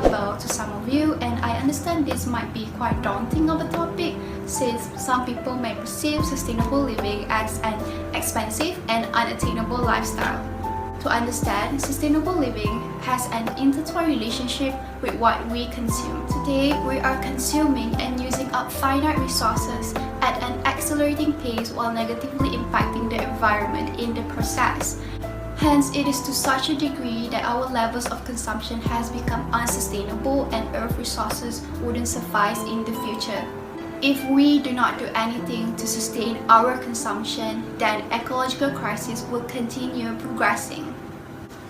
a bell to some of you, and I understand this might be quite daunting of a topic since some people may perceive sustainable living as an expensive and unattainable lifestyle. To understand, sustainable living has an intertwined relationship with what we consume. Today, we are consuming and using up finite resources at an accelerating pace while negatively impacting the environment in the process. Hence, it is to such a degree that our levels of consumption has become unsustainable and earth resources wouldn't suffice in the future. If we do not do anything to sustain our consumption, then ecological crisis will continue progressing.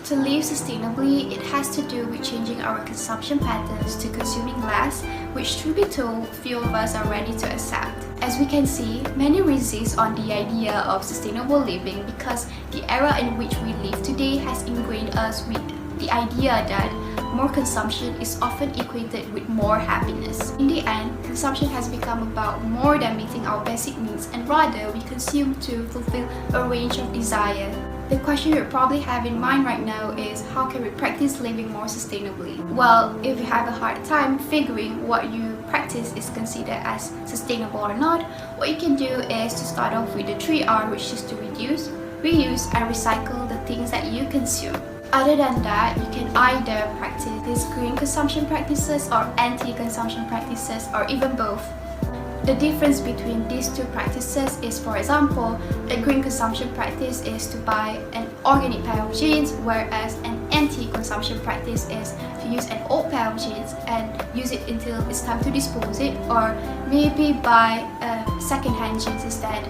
To live sustainably, it has to do with changing our consumption patterns to consuming less, which truth be told, few of us are ready to accept. As we can see, many resist on the idea of sustainable living because the era in which we live today has ingrained us with the idea that more consumption is often equated with more happiness. In the end, consumption has become about more than meeting our basic needs, and rather we consume to fulfill a range of desire. The question you probably have in mind right now is, how can we practice living more sustainably? Well, if you have a hard time figuring what you practice is considered as sustainable or not, what you can do is to start off with the 3R, which is to reduce, reuse, and recycle the things that you consume. Other than that, you can either practice these green consumption practices or anti-consumption practices, or even both. The difference between these two practices is, for example, a green consumption practice is to buy an organic pair of jeans, whereas an anti-consumption practice is to use an old pair of jeans and use it until it's time to dispose it, or maybe buy second-hand jeans instead.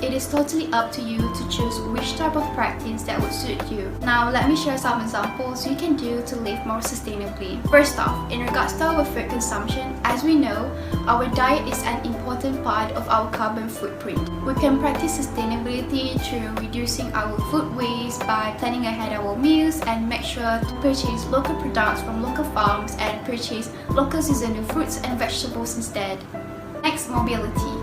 It is totally up to you to choose which type of practice that would suit you. Now, let me share some examples you can do to live more sustainably. First off, in regards to our food consumption, as we know, our diet is an important part of our carbon footprint. We can practice sustainability through reducing our food waste by planning ahead our meals and make sure to purchase local products from local farms and purchase local seasonal fruits and vegetables instead. Next, mobility.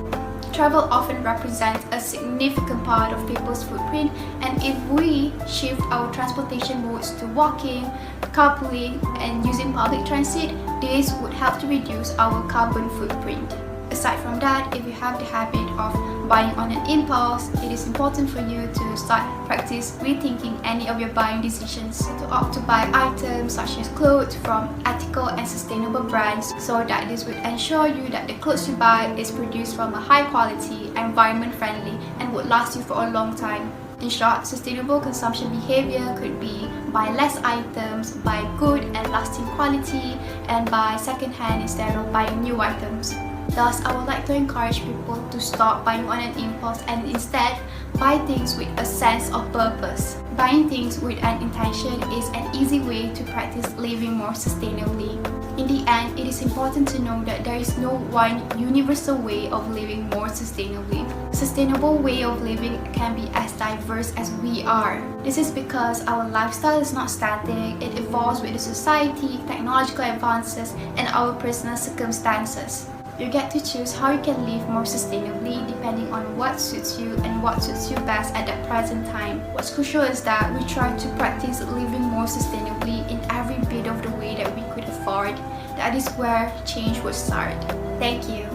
Travel often represents a significant part of people's footprint, and if we shift our transportation modes to walking, carpooling, and using public transit, this would help to reduce our carbon footprint. Aside from that, if you have the habit of buying on an impulse, it is important for you to start practice rethinking any of your buying decisions, to opt to buy items such as clothes from ethical and sustainable brands, so that this would ensure you that the clothes you buy is produced from a high quality, environment friendly, and would last you for a long time. In short, sustainable consumption behavior could be buy less items, buy good and lasting quality, and buy second-hand instead of buying new items. Thus, I would like to encourage people to stop buying on an impulse and instead buy things with a sense of purpose. Buying things with an intention is an easy way to practice living more sustainably. In the end, it is important to know that there is no one universal way of living more sustainably. Sustainable way of living can be as diverse as we are. This is because our lifestyle is not static, it evolves with the society, technological advances, and our personal circumstances. You get to choose how you can live more sustainably depending on what suits you and what suits you best at that present time. What's crucial is that we try to practice living more sustainably in every bit of the way that we could afford. That is where change would start. Thank you.